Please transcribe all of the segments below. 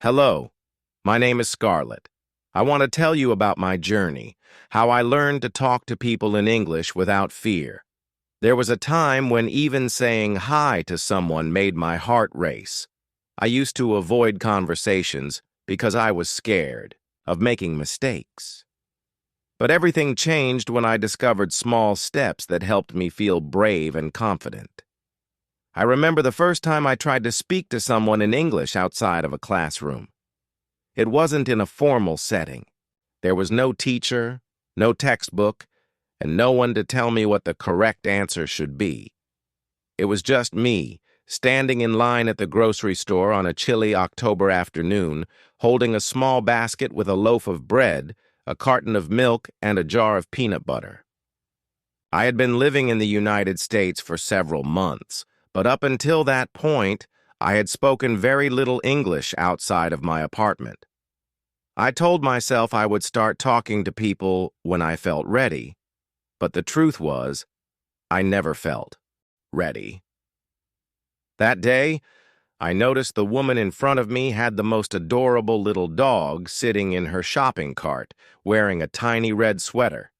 Hello, my name is Scarlett. I want to tell you about my journey, how I learned to talk to people in English without fear. There was a time when even saying hi to someone made my heart race. I used to avoid conversations because I was scared of making mistakes. But everything changed when I discovered small steps that helped me feel brave and confident. I remember the first time I tried to speak to someone in English outside of a classroom. It wasn't in a formal setting. There was no teacher, no textbook, and no one to tell me what the correct answer should be. It was just me, standing in line at the grocery store on a chilly October afternoon, holding a small basket with a loaf of bread, a carton of milk, and a jar of peanut butter. I had been living in the United States for several months, but up until that point, I had spoken very little English outside of my apartment. I told myself I would start talking to people when I felt ready, but the truth was, I never felt ready. That day, I noticed the woman in front of me had the most adorable little dog sitting in her shopping cart, wearing a tiny red sweater.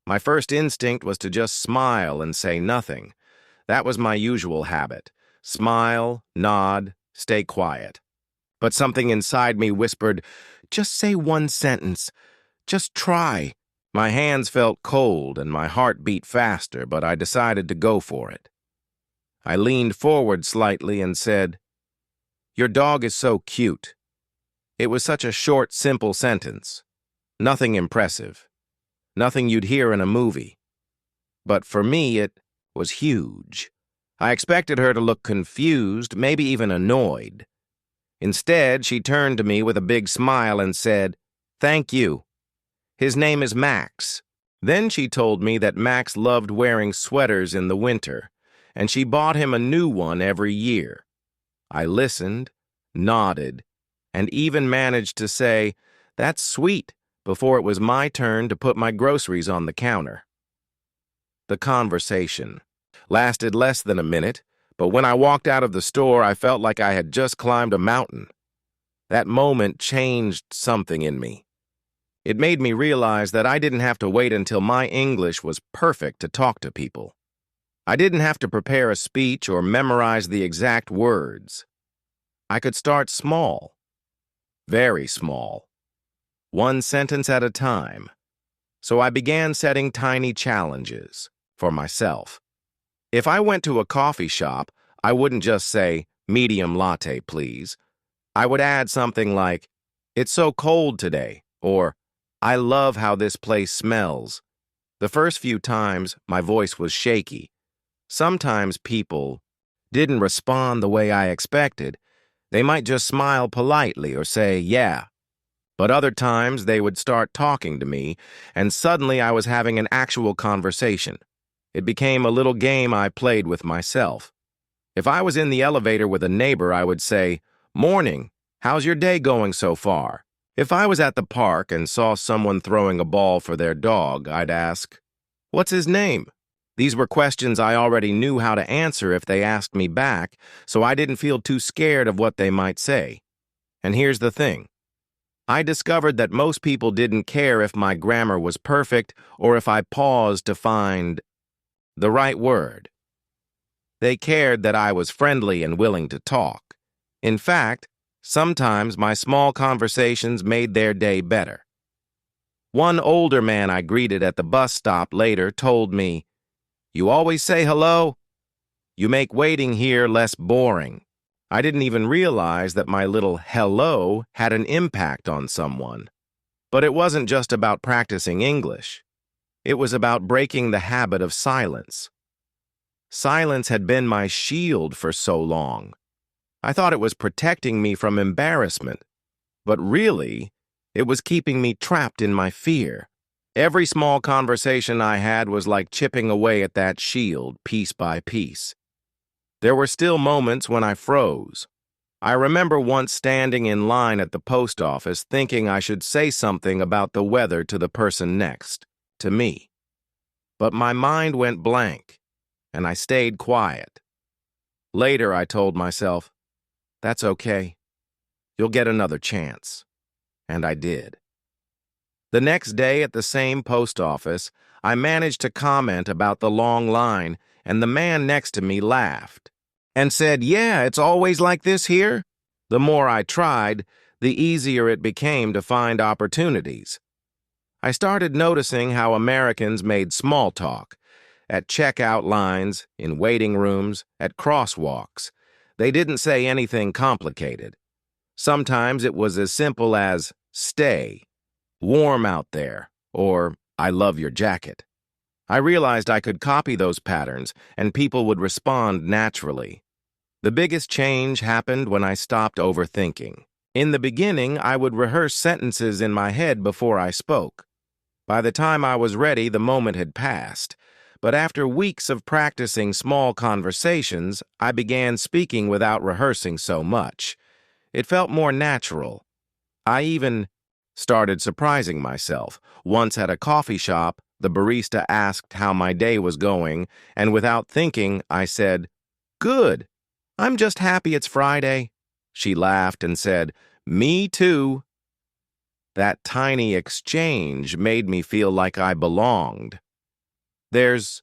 My first instinct was to just smile and say nothing. That was my usual habit. Smile, nod, stay quiet. But something inside me whispered, just say one sentence. Just try. My hands felt cold and my heart beat faster, but I decided to go for it. I leaned forward slightly and said, "Your dog is so cute." It was such a short, simple sentence. Nothing impressive. Nothing you'd hear in a movie. But for me, it was huge. I expected her to look confused, maybe even annoyed. Instead, she turned to me with a big smile and said, "Thank you. His name is Max." Then she told me that Max loved wearing sweaters in the winter, and she bought him a new one every year. I listened, nodded, and even managed to say, "That's sweet," before it was my turn to put my groceries on the counter. The conversation lasted less than a minute, but when I walked out of the store, I felt like I had just climbed a mountain. That moment changed something in me. It made me realize that I didn't have to wait until my English was perfect to talk to people. I didn't have to prepare a speech or memorize the exact words. I could start small, very small, one sentence at a time. So I began setting tiny challenges for myself. If I went to a coffee shop, I wouldn't just say, "Medium latte, please." I would add something like, "It's so cold today," or "I love how this place smells." The first few times, my voice was shaky. Sometimes people didn't respond the way I expected. They might just smile politely or say, "Yeah." But other times, they would start talking to me, and suddenly I was having an actual conversation. It became a little game I played with myself. If I was in the elevator with a neighbor, I would say, "Morning, how's your day going so far?" If I was at the park and saw someone throwing a ball for their dog, I'd ask, "What's his name?" These were questions I already knew how to answer if they asked me back, so I didn't feel too scared of what they might say. And here's the thing. I discovered that most people didn't care if my grammar was perfect or if I paused to find the right word. They cared that I was friendly and willing to talk. In fact, sometimes my small conversations made their day better. One older man I greeted at the bus stop later told me, "You always say hello? You make waiting here less boring." I didn't even realize that my little hello had an impact on someone. But it wasn't just about practicing English. It was about breaking the habit of silence. Silence had been my shield for so long. I thought it was protecting me from embarrassment, but really, it was keeping me trapped in my fear. Every small conversation I had was like chipping away at that shield, piece by piece. There were still moments when I froze. I remember once standing in line at the post office thinking I should say something about the weather to the person next, to me. But my mind went blank, and I stayed quiet. Later, I told myself, "That's okay. You'll get another chance. And I did. The next day at the same post office, I managed to comment about the long line, and the man next to me laughed and said, "Yeah, it's always like this here." The more I tried, the easier it became to find opportunities. I started noticing how Americans made small talk at checkout lines, in waiting rooms, at crosswalks. They didn't say anything complicated. Sometimes it was as simple as, "Stay," "Warm out there," or "I love your jacket." I realized I could copy those patterns and people would respond naturally. The biggest change happened when I stopped overthinking. In the beginning, I would rehearse sentences in my head before I spoke. By the time I was ready, the moment had passed. But after weeks of practicing small conversations, I began speaking without rehearsing so much. It felt more natural. I even started surprising myself. Once at a coffee shop, the barista asked how my day was going, and without thinking, I said, "Good. I'm just happy it's Friday." She laughed and said, "Me too." That tiny exchange made me feel like I belonged. There's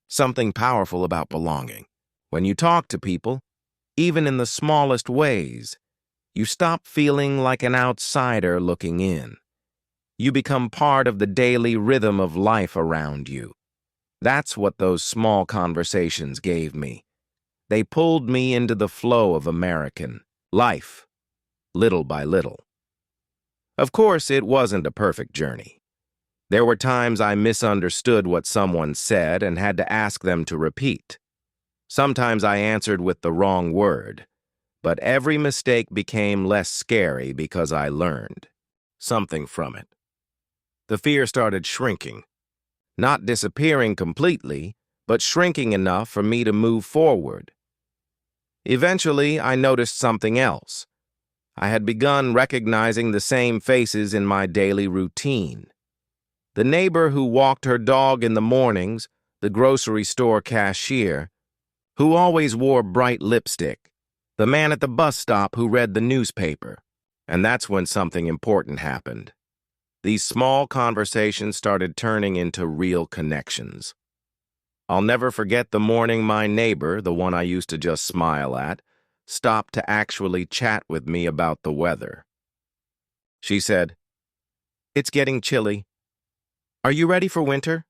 something powerful about belonging. When you talk to people, even in the smallest ways, you stop feeling like an outsider looking in. You become part of the daily rhythm of life around you. That's what those small conversations gave me. They pulled me into the flow of American life, little by little. Of course, it wasn't a perfect journey. There were times I misunderstood what someone said and had to ask them to repeat. Sometimes I answered with the wrong word, but every mistake became less scary because I learned something from it. The fear started shrinking, not disappearing completely, but shrinking enough for me to move forward. Eventually, I noticed something else. I had begun recognizing the same faces in my daily routine. The neighbor who walked her dog in the mornings, the grocery store cashier, who always wore bright lipstick, the man at the bus stop who read the newspaper. And that's when something important happened. These small conversations started turning into real connections. I'll never forget the morning my neighbor, the one I used to just smile at, stopped to actually chat with me about the weather. She said, "It's getting chilly. Are you ready for winter?"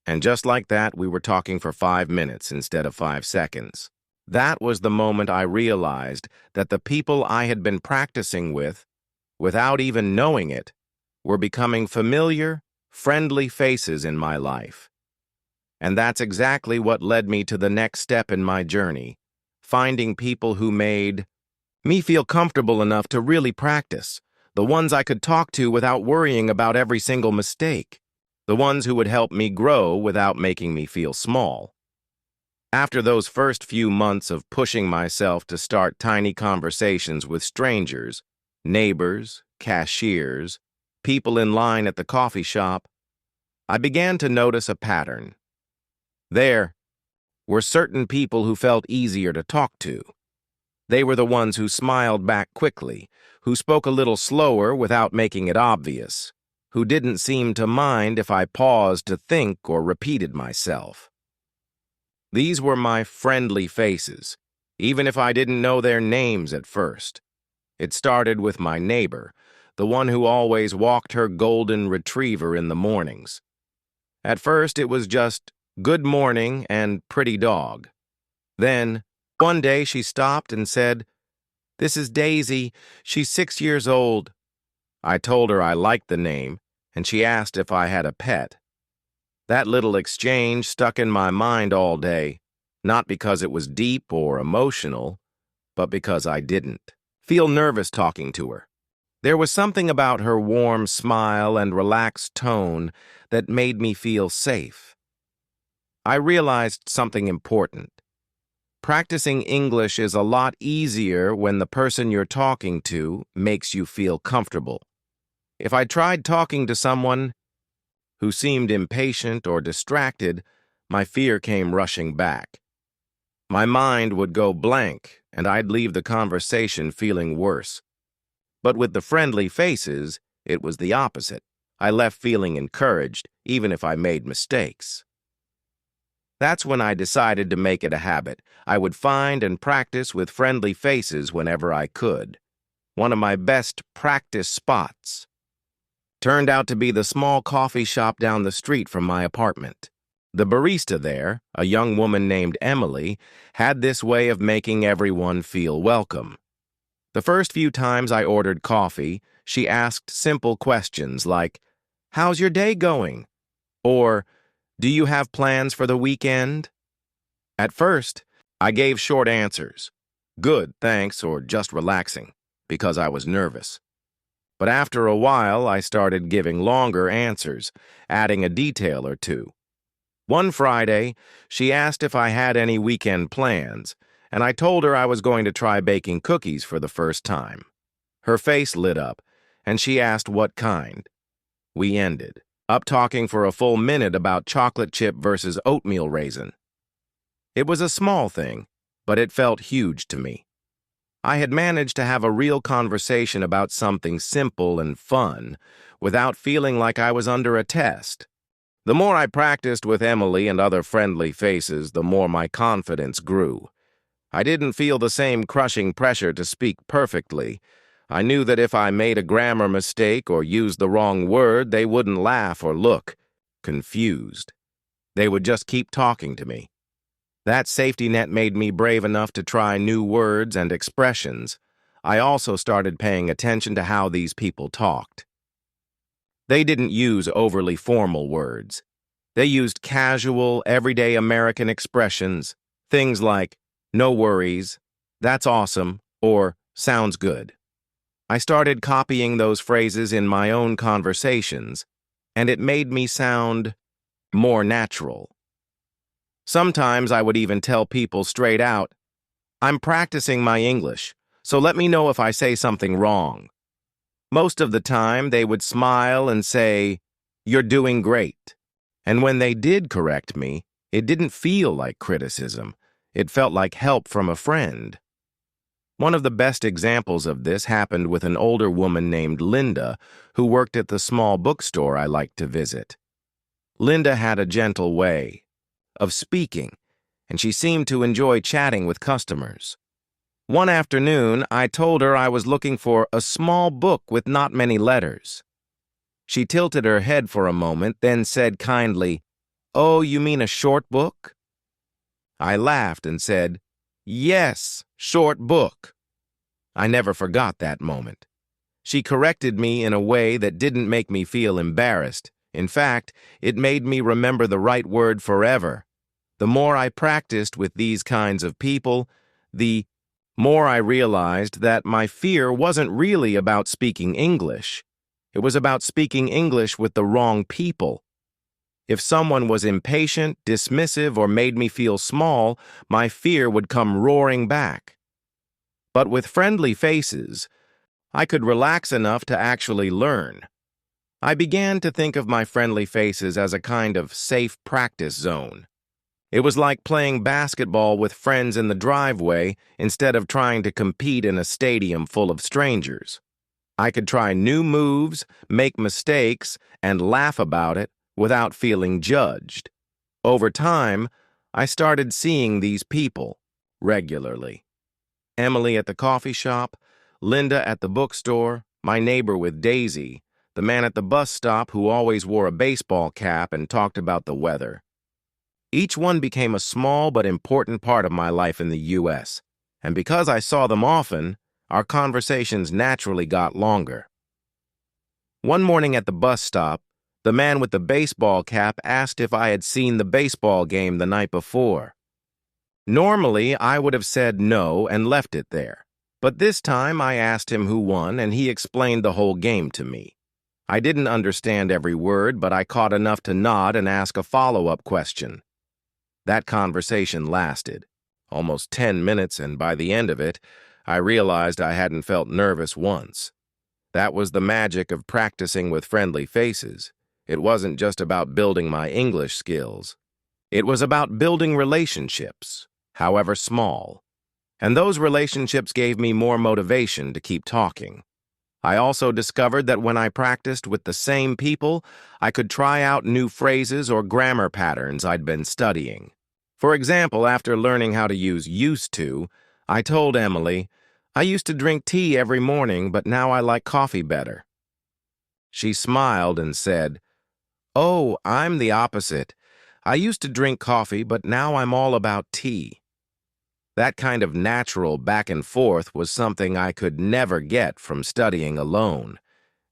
And just like that, we were talking for 5 minutes instead of 5 seconds. That was the moment I realized that the people I had been practicing with, without even knowing it, were becoming familiar, friendly faces in my life. And that's exactly what led me to the next step in my journey, finding people who made me feel comfortable enough to really practice, the ones I could talk to without worrying about every single mistake, the ones who would help me grow without making me feel small. After those first few months of pushing myself to start tiny conversations with strangers, neighbors, cashiers, people in line at the coffee shop, I began to notice a pattern. There were certain people who felt easier to talk to. They were the ones who smiled back quickly, who spoke a little slower without making it obvious, who didn't seem to mind if I paused to think or repeated myself. These were my friendly faces, even if I didn't know their names at first. It started with my neighbor, the one who always walked her golden retriever in the mornings. At first, it was just "good morning" and "pretty dog." Then, one day she stopped and said, "This is Daisy. She's 6 years old." I told her I liked the name, and she asked if I had a pet. That little exchange stuck in my mind all day, not because it was deep or emotional, but because I didn't feel nervous talking to her. There was something about her warm smile and relaxed tone that made me feel safe. I realized something important. Practicing English is a lot easier when the person you're talking to makes you feel comfortable. If I tried talking to someone who seemed impatient or distracted, my fear came rushing back. My mind would go blank, and I'd leave the conversation feeling worse. But with the friendly faces, it was the opposite. I left feeling encouraged, even if I made mistakes. That's when I decided to make it a habit. I would find and practice with friendly faces whenever I could. One of my best practice spots turned out to be the small coffee shop down the street from my apartment. The barista there, a young woman named Emily, had this way of making everyone feel welcome. The first few times I ordered coffee, she asked simple questions like, "How's your day going?" Or, "Do you have plans for the weekend?" At first, I gave short answers, "Good, thanks," or "just relaxing," because I was nervous. But after a while, I started giving longer answers, adding a detail or two. One Friday, she asked if I had any weekend plans, and I told her I was going to try baking cookies for the first time. Her face lit up, and she asked what kind. We ended up talking for a full minute about chocolate chip versus oatmeal raisin. It was a small thing, but it felt huge to me. I had managed to have a real conversation about something simple and fun without feeling like I was under a test. The more I practiced with Emily and other friendly faces, the more my confidence grew. I didn't feel the same crushing pressure to speak perfectly. I knew that if I made a grammar mistake or used the wrong word, they wouldn't laugh or look confused. They would just keep talking to me. That safety net made me brave enough to try new words and expressions. I also started paying attention to how these people talked. They didn't use overly formal words. They used casual, everyday American expressions, things like, "No worries," "That's awesome," or "Sounds good." I started copying those phrases in my own conversations, and it made me sound more natural. Sometimes I would even tell people straight out, "I'm practicing my English, so let me know if I say something wrong." Most of the time, they would smile and say, "You're doing great." And when they did correct me, it didn't feel like criticism. It felt like help from a friend. One of the best examples of this happened with an older woman named Linda, who worked at the small bookstore I liked to visit. Linda had a gentle way of speaking, and she seemed to enjoy chatting with customers. One afternoon, I told her I was looking for a small book with not many letters. She tilted her head for a moment, then said kindly, "Oh, you mean a short book?" I laughed and said, "Yes, short book." I never forgot that moment. She corrected me in a way that didn't make me feel embarrassed. In fact, it made me remember the right word forever. The more I practiced with these kinds of people, the more I realized that my fear wasn't really about speaking English. It was about speaking English with the wrong people. If someone was impatient, dismissive, or made me feel small, my fear would come roaring back. But with friendly faces, I could relax enough to actually learn. I began to think of my friendly faces as a kind of safe practice zone. It was like playing basketball with friends in the driveway instead of trying to compete in a stadium full of strangers. I could try new moves, make mistakes, and laugh about it without feeling judged. Over time, I started seeing these people regularly. Emily at the coffee shop, Linda at the bookstore, my neighbor with Daisy, the man at the bus stop who always wore a baseball cap and talked about the weather. Each one became a small but important part of my life in the U.S., and because I saw them often, our conversations naturally got longer. One morning at the bus stop, the man with the baseball cap asked if I had seen the baseball game the night before. Normally, I would have said no and left it there, but this time I asked him who won and he explained the whole game to me. I didn't understand every word, but I caught enough to nod and ask a follow-up question. That conversation lasted almost 10 minutes, and by the end of it, I realized I hadn't felt nervous once. That was the magic of practicing with friendly faces. It wasn't just about building my English skills. It was about building relationships, however small. And those relationships gave me more motivation to keep talking. I also discovered that when I practiced with the same people, I could try out new phrases or grammar patterns I'd been studying. For example, after learning how to use used to, I told Emily, I used to drink tea every morning, but now I like coffee better. She smiled and said, Oh, I'm the opposite. I used to drink coffee, but now I'm all about tea. That kind of natural back and forth was something I could never get from studying alone.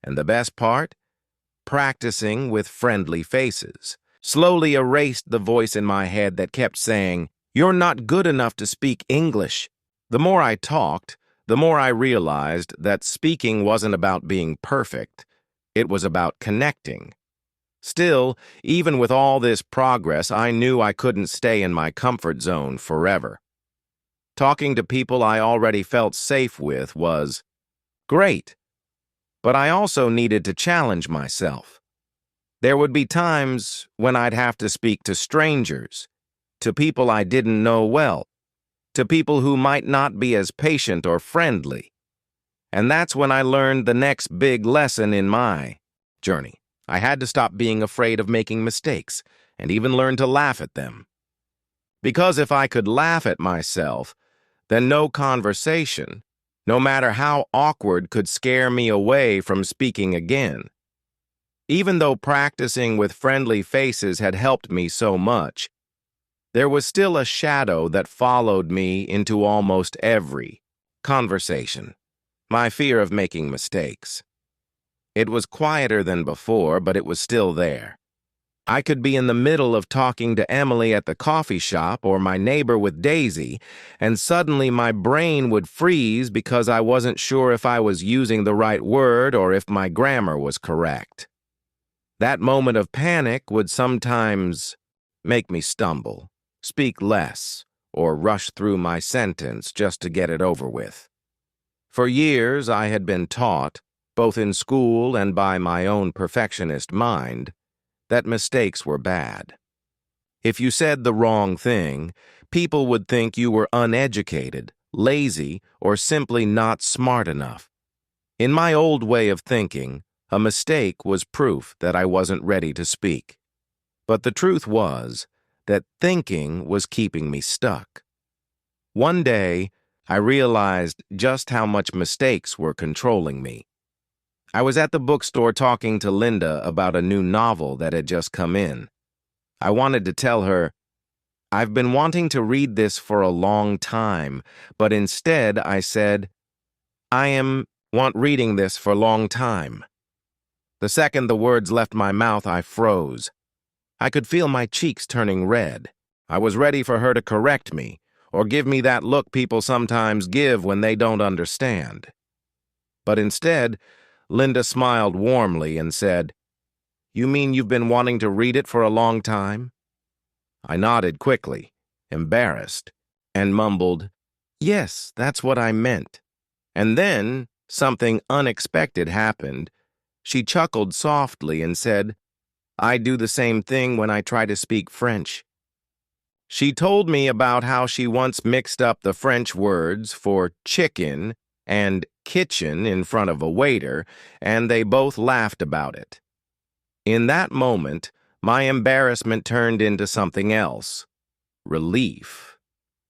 And the best part? Practicing with friendly faces. Slowly erased the voice in my head that kept saying, You're not good enough to speak English. The more I talked, the more I realized that speaking wasn't about being perfect. It was about connecting. Still, even with all this progress, I knew I couldn't stay in my comfort zone forever. Talking to people I already felt safe with was great, but I also needed to challenge myself. There would be times when I'd have to speak to strangers, to people I didn't know well, to people who might not be as patient or friendly. And that's when I learned the next big lesson in my journey. I had to stop being afraid of making mistakes and even learn to laugh at them. Because if I could laugh at myself, then no conversation, no matter how awkward, could scare me away from speaking again. Even though practicing with friendly faces had helped me so much, there was still a shadow that followed me into almost every conversation. My fear of making mistakes. It was quieter than before, but it was still there. I could be in the middle of talking to Emily at the coffee shop or my neighbor with Daisy, and suddenly my brain would freeze because I wasn't sure if I was using the right word or if my grammar was correct. That moment of panic would sometimes make me stumble, speak less, or rush through my sentence just to get it over with. For years, I had been taught, both in school and by my own perfectionist mind, that mistakes were bad. If you said the wrong thing, people would think you were uneducated, lazy, or simply not smart enough. In my old way of thinking, a mistake was proof that I wasn't ready to speak. But the truth was that thinking was keeping me stuck. One day, I realized just how much mistakes were controlling me. I was at the bookstore talking to Linda about a new novel that had just come in. I wanted to tell her, I've been wanting to read this for a long time, but instead I said, want reading this for a long time. The second the words left my mouth, I froze. I could feel my cheeks turning red. I was ready for her to correct me, or give me that look people sometimes give when they don't understand. But instead, Linda smiled warmly and said, You mean you've been wanting to read it for a long time? I nodded quickly, embarrassed, and mumbled, Yes, that's what I meant. And then something unexpected happened. She chuckled softly and said, I do the same thing when I try to speak French. She told me about how she once mixed up the French words for chicken and kitchen in front of a waiter, and they both laughed about it. In that moment, my embarrassment turned into something else. Relief.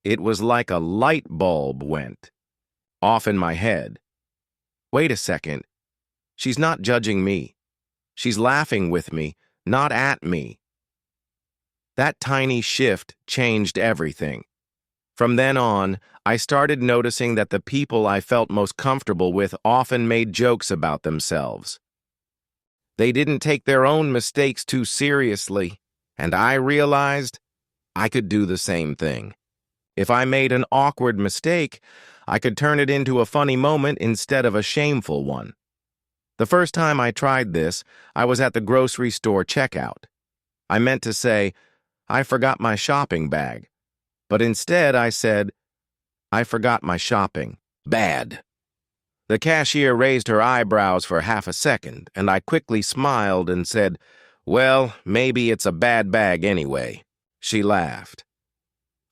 It was like a light bulb went off in my head. Wait a second. She's not judging me. She's laughing with me, not at me. That tiny shift changed everything. From then on, I started noticing that the people I felt most comfortable with often made jokes about themselves. They didn't take their own mistakes too seriously, and I realized I could do the same thing. If I made an awkward mistake, I could turn it into a funny moment instead of a shameful one. The first time I tried this, I was at the grocery store checkout. I meant to say, I forgot my shopping bag. But instead I said, I forgot my shopping bag. The cashier raised her eyebrows for half a second, and I quickly smiled and said, Well, maybe it's a bad bag anyway. She laughed.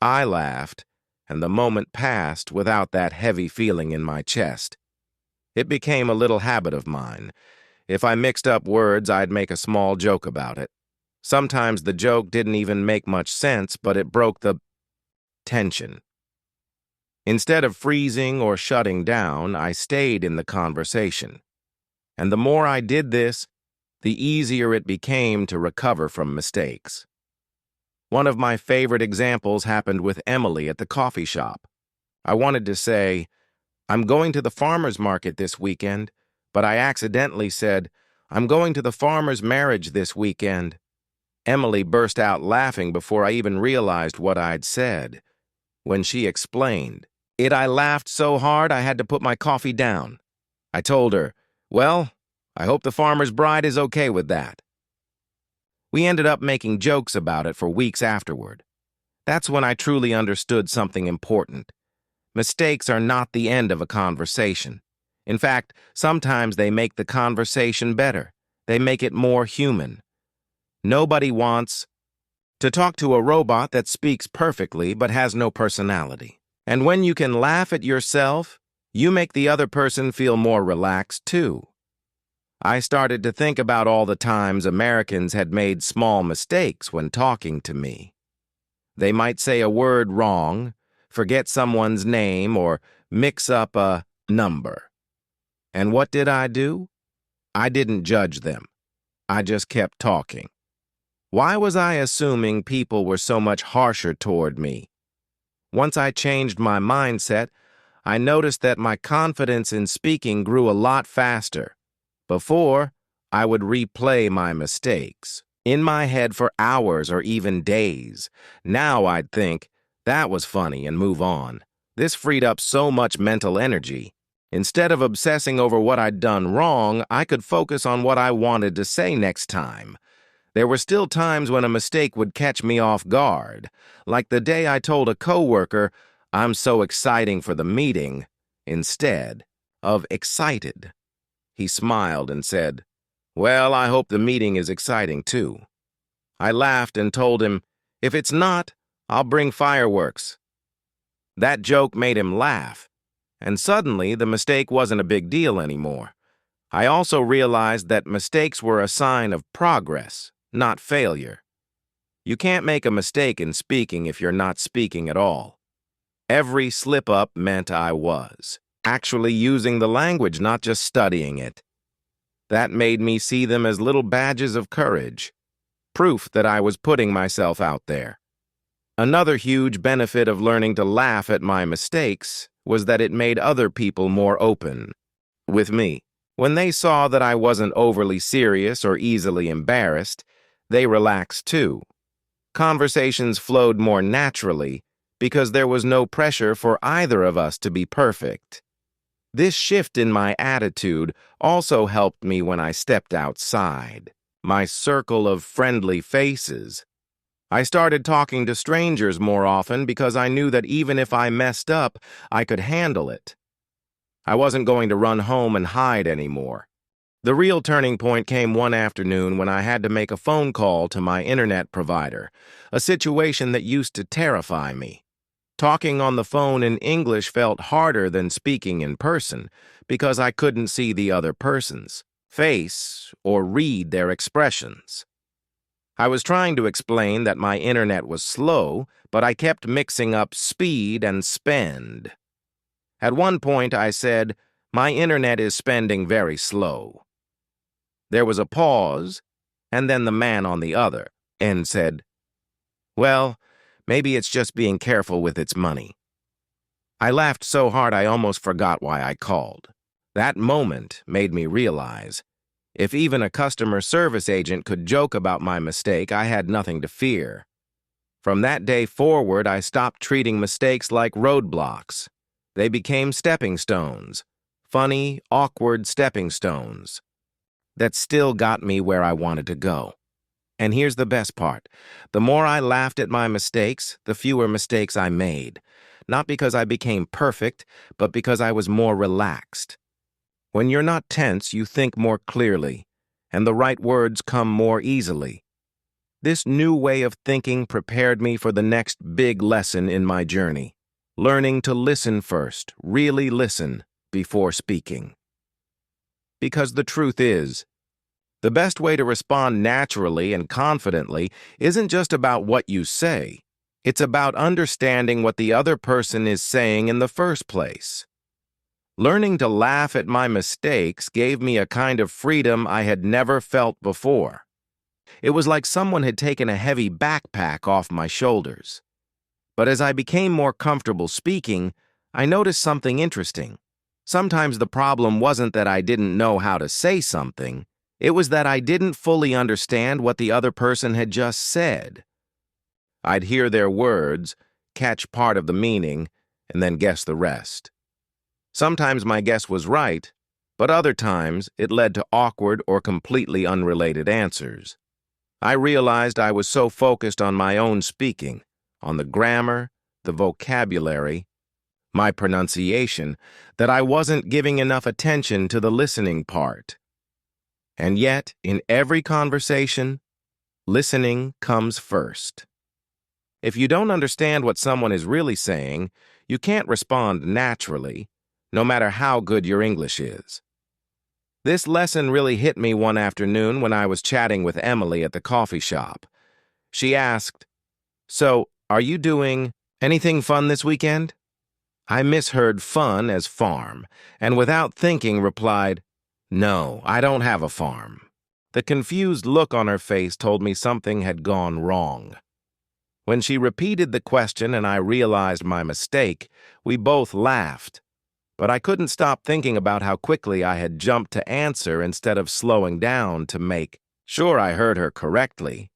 I laughed, and the moment passed without that heavy feeling in my chest. It became a little habit of mine. If I mixed up words, I'd make a small joke about it. Sometimes the joke didn't even make much sense, but it broke the tension. Instead of freezing or shutting down, I stayed in the conversation. And the more I did this, the easier it became to recover from mistakes. One of my favorite examples happened with Emily at the coffee shop. I wanted to say, "I'm going to the farmer's market this weekend," but I accidentally said, "I'm going to the farmer's marriage this weekend." Emily burst out laughing before I even realized what I'd said. When she explained it, I laughed so hard I had to put my coffee down. I told her, "Well, I hope the farmer's bride is okay with that." We ended up making jokes about it for weeks afterward. That's when I truly understood something important. Mistakes are not the end of a conversation. In fact, sometimes they make the conversation better. They make it more human. Nobody wants to talk to a robot that speaks perfectly but has no personality. And when you can laugh at yourself, you make the other person feel more relaxed too. I started to think about all the times Americans had made small mistakes when talking to me. They might say a word wrong, forget someone's name, or mix up a number. And what did I do? I didn't judge them. I just kept talking. Why was I assuming people were so much harsher toward me? Once I changed my mindset, I noticed that my confidence in speaking grew a lot faster. Before, I would replay my mistakes in my head for hours or even days. Now I'd think, "That was funny," and move on. This freed up so much mental energy. Instead of obsessing over what I'd done wrong, I could focus on what I wanted to say next time. There were still times when a mistake would catch me off guard, like the day I told a coworker, "I'm so exciting for the meeting," instead of "excited." He smiled and said, "Well, I hope the meeting is exciting too." I laughed and told him, "If it's not, I'll bring fireworks." That joke made him laugh, and suddenly the mistake wasn't a big deal anymore. I also realized that mistakes were a sign of progress, not failure. You can't make a mistake in speaking if you're not speaking at all. Every slip-up meant I was actually using the language, not just studying it. That made me see them as little badges of courage, proof that I was putting myself out there. Another huge benefit of learning to laugh at my mistakes was that it made other people more open with me. When they saw that I wasn't overly serious or easily embarrassed, they relaxed too. Conversations flowed more naturally because there was no pressure for either of us to be perfect. This shift in my attitude also helped me when I stepped outside my circle of friendly faces. I started talking to strangers more often because I knew that even if I messed up, I could handle it. I wasn't going to run home and hide anymore. The real turning point came one afternoon when I had to make a phone call to my internet provider, a situation that used to terrify me. Talking on the phone in English felt harder than speaking in person because I couldn't see the other person's face or read their expressions. I was trying to explain that my internet was slow, but I kept mixing up speed and spend. At one point, I said, "My internet is spending very slow." There was a pause, and then the man on the other end said, "Well, maybe it's just being careful with its money." I laughed so hard I almost forgot why I called. That moment made me realize, if even a customer service agent could joke about my mistake, I had nothing to fear. From that day forward, I stopped treating mistakes like roadblocks. They became stepping stones, funny, awkward stepping stones that still got me where I wanted to go. And here's the best part. The more I laughed at my mistakes, the fewer mistakes I made. Not because I became perfect, but because I was more relaxed. When you're not tense, you think more clearly, and the right words come more easily. This new way of thinking prepared me for the next big lesson in my journey. Learning to listen first, really listen, before speaking. because the truth is, the best way to respond naturally and confidently isn't just about what you say. It's about understanding what the other person is saying in the first place. Learning to laugh at my mistakes gave me a kind of freedom I had never felt before. It was like someone had taken a heavy backpack off my shoulders. But as I became more comfortable speaking, I noticed something interesting. Sometimes the problem wasn't that I didn't know how to say something. It was that I didn't fully understand what the other person had just said. I'd hear their words, catch part of the meaning, and then guess the rest. Sometimes my guess was right, but other times it led to awkward or completely unrelated answers. I realized I was so focused on my own speaking, on the grammar, the vocabulary, my pronunciation, that I wasn't giving enough attention to the listening part. And yet, in every conversation, listening comes first. If you don't understand what someone is really saying, you can't respond naturally, no matter how good your English is. This lesson really hit me one afternoon when I was chatting with Emily at the coffee shop. She asked, "So, are you doing anything fun this weekend?" I misheard fun as farm, and without thinking replied, "No, I don't have a farm." The confused look on her face told me something had gone wrong. When she repeated the question and I realized my mistake, we both laughed. But I couldn't stop thinking about how quickly I had jumped to answer instead of slowing down to make sure I heard her correctly.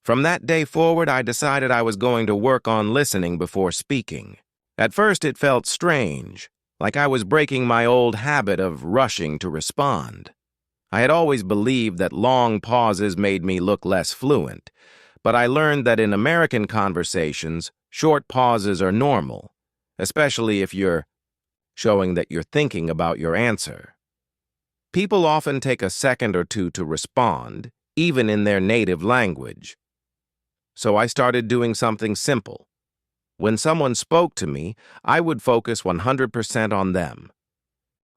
From that day forward, I decided I was going to work on listening before speaking. At first, it felt strange, like I was breaking my old habit of rushing to respond. I had always believed that long pauses made me look less fluent, but I learned that in American conversations, short pauses are normal, especially if you're showing that you're thinking about your answer. People often take a second or two to respond, even in their native language. So I started doing something simple. When someone spoke to me, I would focus 100% on them.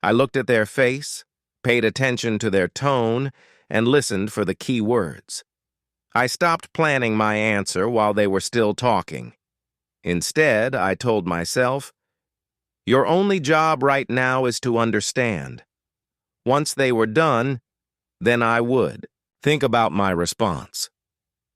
I looked at their face, paid attention to their tone, and listened for the key words. I stopped planning my answer while they were still talking. Instead, I told myself, "Your only job right now is to understand." Once they were done, then I would think about my response.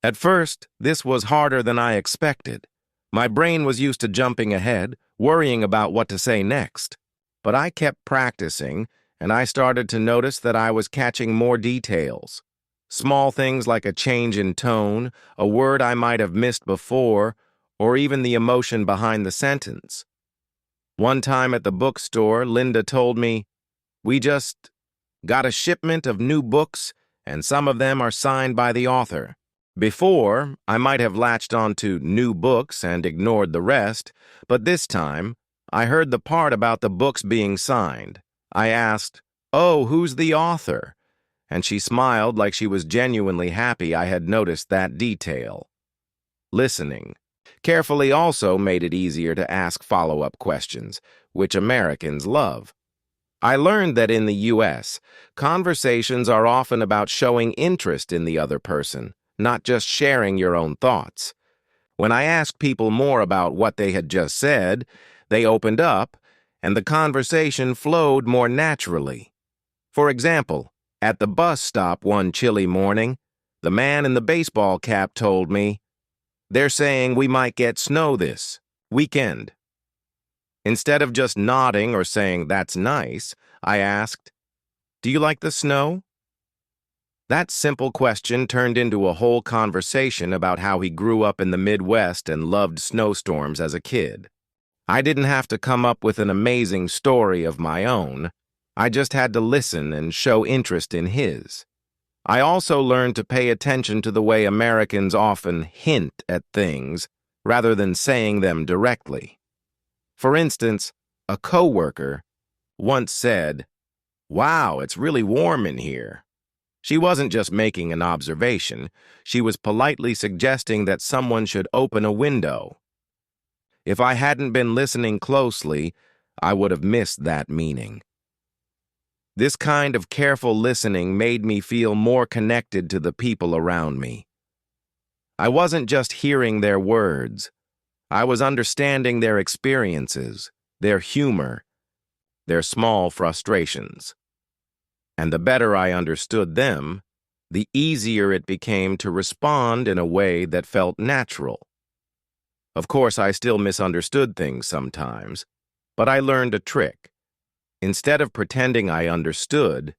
At first, this was harder than I expected. My brain was used to jumping ahead, worrying about what to say next. But I kept practicing, and I started to notice that I was catching more details. Small things like a change in tone, a word I might have missed before, or even the emotion behind the sentence. One time at the bookstore, Linda told me, "We just got a shipment of new books, and some of them are signed by the author." Before, I might have latched onto new books and ignored the rest, but this time, I heard the part about the books being signed. I asked, "Oh, who's the author?" And she smiled like she was genuinely happy I had noticed that detail. Listening carefully also made it easier to ask follow-up questions, which Americans love. I learned that in the U.S., conversations are often about showing interest in the other person, not just sharing your own thoughts. When I asked people more about what they had just said, they opened up, and the conversation flowed more naturally. For example, at the bus stop one chilly morning, the man in the baseball cap told me, "They're saying we might get snow this weekend." Instead of just nodding or saying, "That's nice," I asked, "Do you like the snow?" That simple question turned into a whole conversation about how he grew up in the Midwest and loved snowstorms as a kid. I didn't have to come up with an amazing story of my own. I just had to listen and show interest in his. I also learned to pay attention to the way Americans often hint at things rather than saying them directly. For instance, a coworker once said, "Wow, it's really warm in here." She wasn't just making an observation. She was politely suggesting that someone should open a window. If I hadn't been listening closely, I would have missed that meaning. This kind of careful listening made me feel more connected to the people around me. I wasn't just hearing their words. I was understanding their experiences, their humor, their small frustrations. And the better I understood them, the easier it became to respond in a way that felt natural. Of course, I still misunderstood things sometimes, but I learned a trick. Instead of pretending I understood,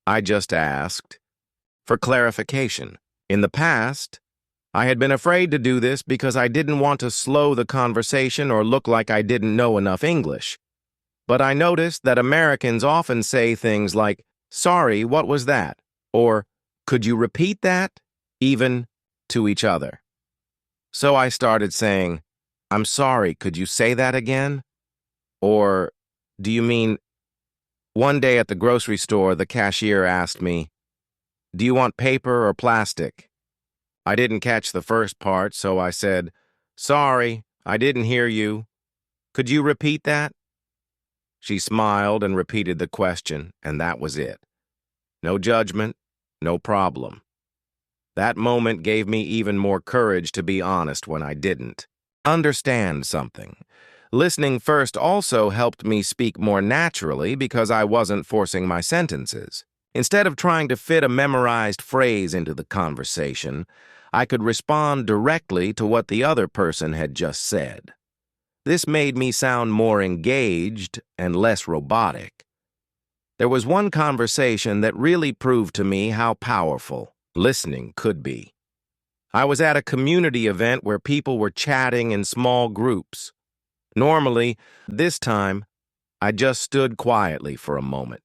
I just asked for clarification. In the past, I had been afraid to do this because I didn't want to slow the conversation or look like I didn't know enough English. But I noticed that Americans often say things like, "Sorry, what was that?" or "Could you repeat that?" even to each other. So I started saying, "I'm sorry, could you say that again?" Or, "Do you mean..." One day at the grocery store, the cashier asked me, "Do you want paper or plastic?" I didn't catch the first part, so I said, "Sorry, I didn't hear you. Could you repeat that?" She smiled and repeated the question, and that was it. No judgment, no problem. That moment gave me even more courage to be honest when I didn't understand something. Listening first also helped me speak more naturally because I wasn't forcing my sentences. Instead of trying to fit a memorized phrase into the conversation, I could respond directly to what the other person had just said. This made me sound more engaged and less robotic. There was one conversation that really proved to me how powerful listening could be. I was at a community event where people were chatting in small groups. Normally, this time, I just stood quietly for a moment,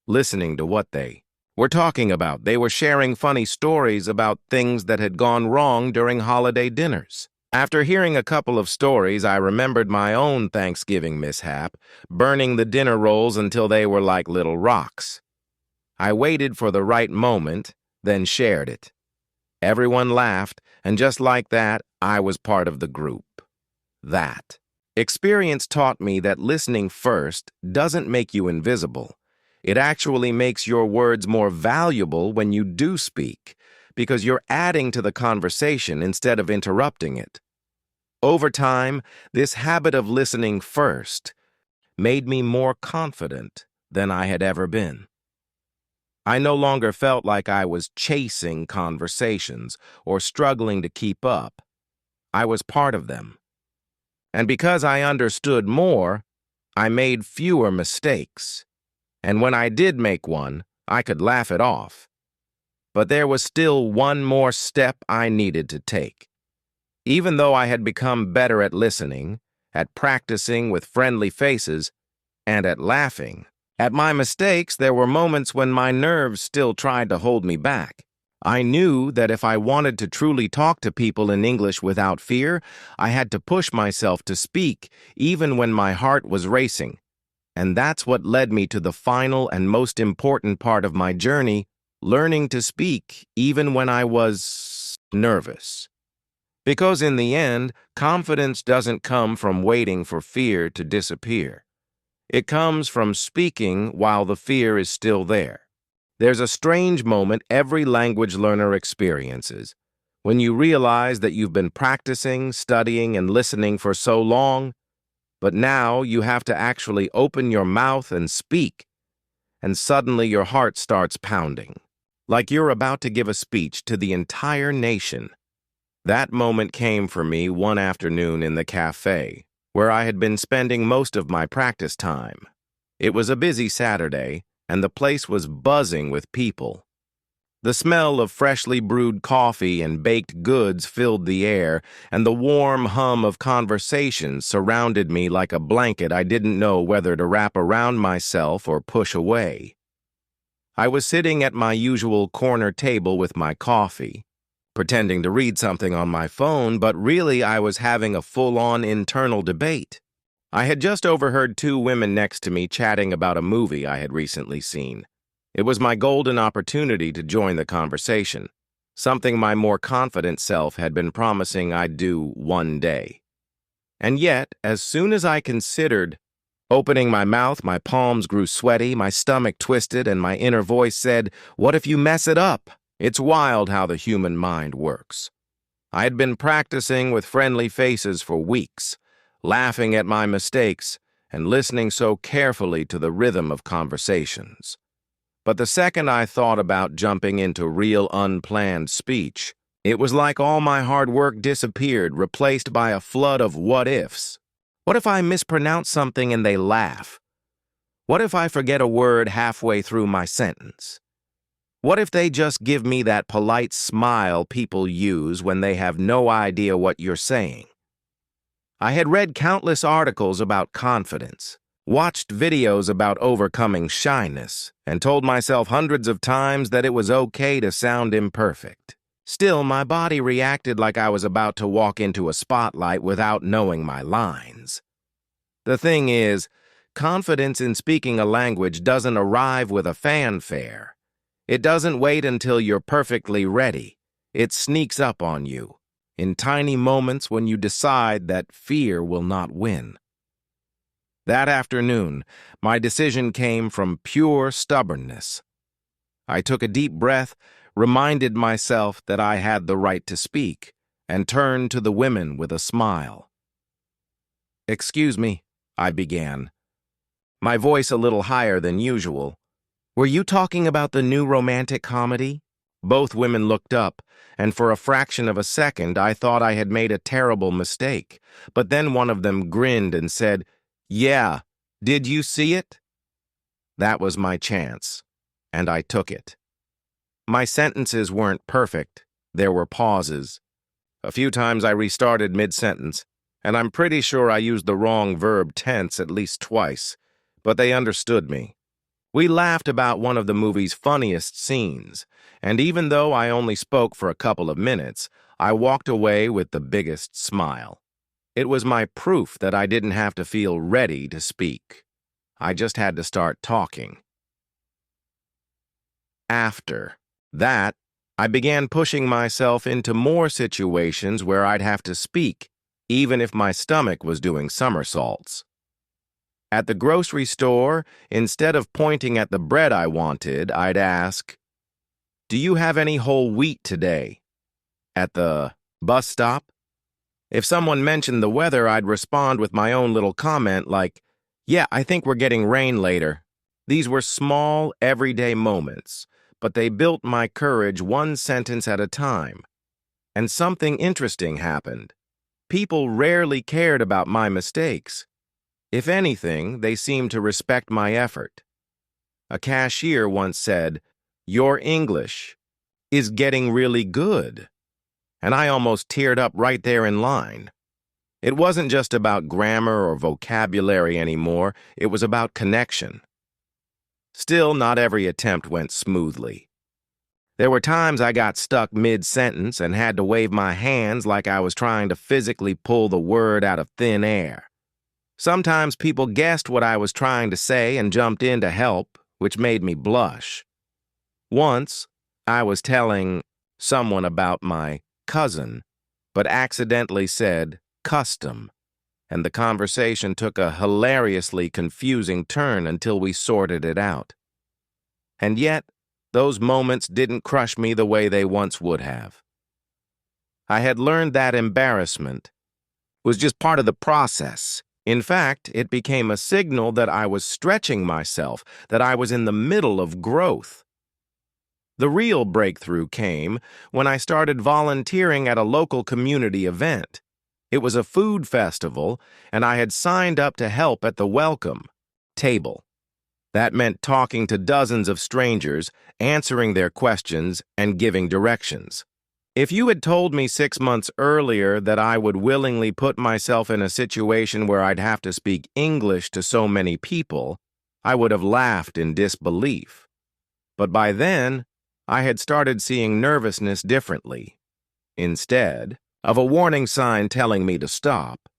listening to what they were talking about. They were sharing funny stories about things that had gone wrong during holiday dinners. After hearing a couple of stories, I remembered my own Thanksgiving mishap, burning the dinner rolls until they were like little rocks. I waited for the right moment, then shared it. Everyone laughed, and just like that, I was part of the group. That experience taught me that listening first doesn't make you invisible. It actually makes your words more valuable when you do speak, because you're adding to the conversation instead of interrupting it. Over time, this habit of listening first made me more confident than I had ever been. I no longer felt like I was chasing conversations or struggling to keep up. I was part of them. And because I understood more, I made fewer mistakes. And when I did make one, I could laugh it off. But there was still one more step I needed to take. Even though I had become better at listening, at practicing with friendly faces, and at laughing at my mistakes, there were moments when my nerves still tried to hold me back. I knew that if I wanted to truly talk to people in English without fear, I had to push myself to speak, even when my heart was racing. And that's what led me to the final and most important part of my journey, learning to speak even when I was nervous. Because in the end, confidence doesn't come from waiting for fear to disappear. It comes from speaking while the fear is still there. There's a strange moment every language learner experiences. When you realize that you've been practicing, studying, and listening for so long, but now you have to actually open your mouth and speak, and suddenly your heart starts pounding, like you're about to give a speech to the entire nation. That moment came for me one afternoon in the cafe, where I had been spending most of my practice time. It was a busy Saturday, and the place was buzzing with people. The smell of freshly brewed coffee and baked goods filled the air, and the warm hum of conversation surrounded me like a blanket I didn't know whether to wrap around myself or push away. I was sitting at my usual corner table with my coffee, pretending to read something on my phone, but really I was having a full-on internal debate. I had just overheard two women next to me chatting about a movie I had recently seen. It was my golden opportunity to join the conversation, something my more confident self had been promising I'd do one day. And yet, as soon as I considered Opening my mouth, my palms grew sweaty, my stomach twisted, and my inner voice said, "What if you mess it up?" It's wild how the human mind works. I had been practicing with friendly faces for weeks, laughing at my mistakes and listening so carefully to the rhythm of conversations. But the second I thought about jumping into real unplanned speech, it was like all my hard work disappeared, replaced by a flood of what-ifs. What if I mispronounce something and they laugh? What if I forget a word halfway through my sentence? What if they just give me that polite smile people use when they have no idea what you're saying? I had read countless articles about confidence, watched videos about overcoming shyness, and told myself hundreds of times that it was okay to sound imperfect. Still, my body reacted like I was about to walk into a spotlight without knowing my lines. The thing is, confidence in speaking a language doesn't arrive with a fanfare. It doesn't wait until you're perfectly ready. It sneaks up on you, in tiny moments when you decide that fear will not win. That afternoon, my decision came from pure stubbornness. I took a deep breath, reminded myself that I had the right to speak, and turned to the women with a smile. "Excuse me," I began, my voice a little higher than usual. "Were you talking about the new romantic comedy?" Both women looked up, and for a fraction of a second I thought I had made a terrible mistake. But then one of them grinned and said, "Yeah, did you see it?" That was my chance, and I took it. My sentences weren't perfect. There were pauses. A few times I restarted mid-sentence, and I'm pretty sure I used the wrong verb tense at least twice, but they understood me. We laughed about one of the movie's funniest scenes, and even though I only spoke for a couple of minutes, I walked away with the biggest smile. It was my proof that I didn't have to feel ready to speak. I just had to start talking. After that, I began pushing myself into more situations where I'd have to speak, even if my stomach was doing somersaults. At the grocery store, instead of pointing at the bread I wanted, I'd ask, "Do you have any whole wheat today?" At the bus stop, if someone mentioned the weather, I'd respond with my own little comment like, "Yeah, I think we're getting rain later." These were small, everyday moments, but they built my courage one sentence at a time. And something interesting happened. People rarely cared about my mistakes. If anything, they seemed to respect my effort. A cashier once said, "Your English is getting really good." And I almost teared up right there in line. It wasn't just about grammar or vocabulary anymore, it was about connection. Still, not every attempt went smoothly. There were times I got stuck mid-sentence and had to wave my hands like I was trying to physically pull the word out of thin air. Sometimes people guessed what I was trying to say and jumped in to help, which made me blush. Once, I was telling someone about my cousin, but accidentally said custom, and the conversation took a hilariously confusing turn until we sorted it out. And yet, those moments didn't crush me the way they once would have. I had learned that embarrassment was just part of the process. In fact, it became a signal that I was stretching myself, that I was in the middle of growth. The real breakthrough came when I started volunteering at a local community event. It was a food festival, and I had signed up to help at the welcome table. That meant talking to dozens of strangers, answering their questions, and giving directions. If you had told me 6 months earlier that I would willingly put myself in a situation where I'd have to speak English to so many people, I would have laughed in disbelief. But by then, I had started seeing nervousness differently. Instead of a warning sign telling me to stop,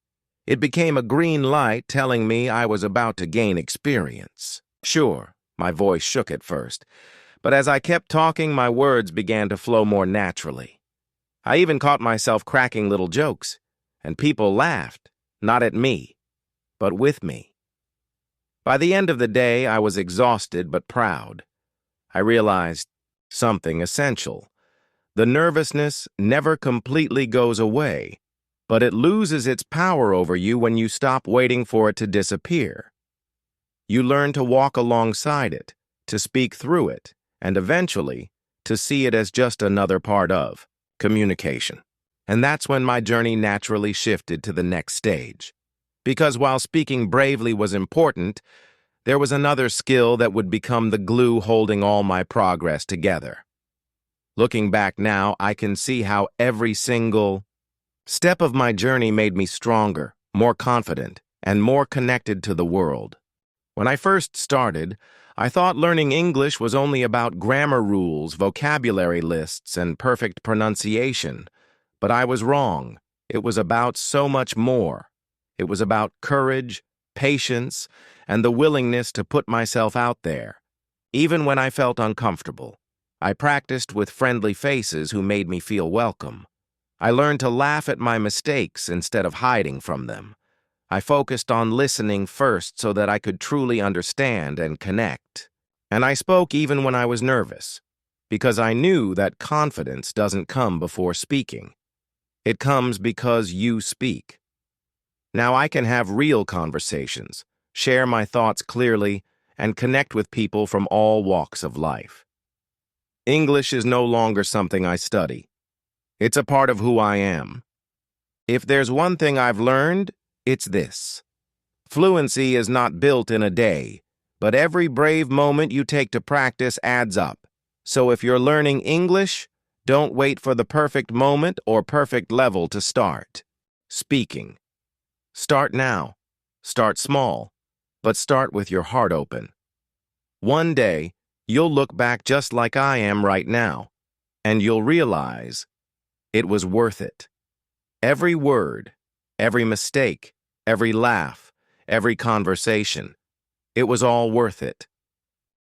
it became a green light telling me I was about to gain experience. Sure, my voice shook at first, but as I kept talking, my words began to flow more naturally. I even caught myself cracking little jokes, and people laughed, not at me, but with me. By the end of the day, I was exhausted but proud. I realized something essential. The nervousness never completely goes away, but it loses its power over you when you stop waiting for it to disappear. You learn to walk alongside it, to speak through it, and eventually, to see it as just another part of communication. And that's when my journey naturally shifted to the next stage. Because while speaking bravely was important, there was another skill that would become the glue holding all my progress together. Looking back now, I can see how every single step of my journey made me stronger, more confident, and more connected to the world. When I first started, I thought learning English was only about grammar rules, vocabulary lists, and perfect pronunciation. But I was wrong. It was about so much more. It was about courage, patience, and the willingness to put myself out there. Even when I felt uncomfortable, I practiced with friendly faces who made me feel welcome. I learned to laugh at my mistakes instead of hiding from them. I focused on listening first so that I could truly understand and connect. And I spoke even when I was nervous, because I knew that confidence doesn't come before speaking. It comes because you speak. Now I can have real conversations, share my thoughts clearly, and connect with people from all walks of life. English is no longer something I study. It's a part of who I am. If there's one thing I've learned, it's this. Fluency is not built in a day, but every brave moment you take to practice adds up. So if you're learning English, don't wait for the perfect moment or perfect level to start. Speaking. Start now. Start small, but start with your heart open. One day, you'll look back just like I am right now, and you'll realize it was worth it. Every word, every mistake, every laugh, every conversation, it was all worth it.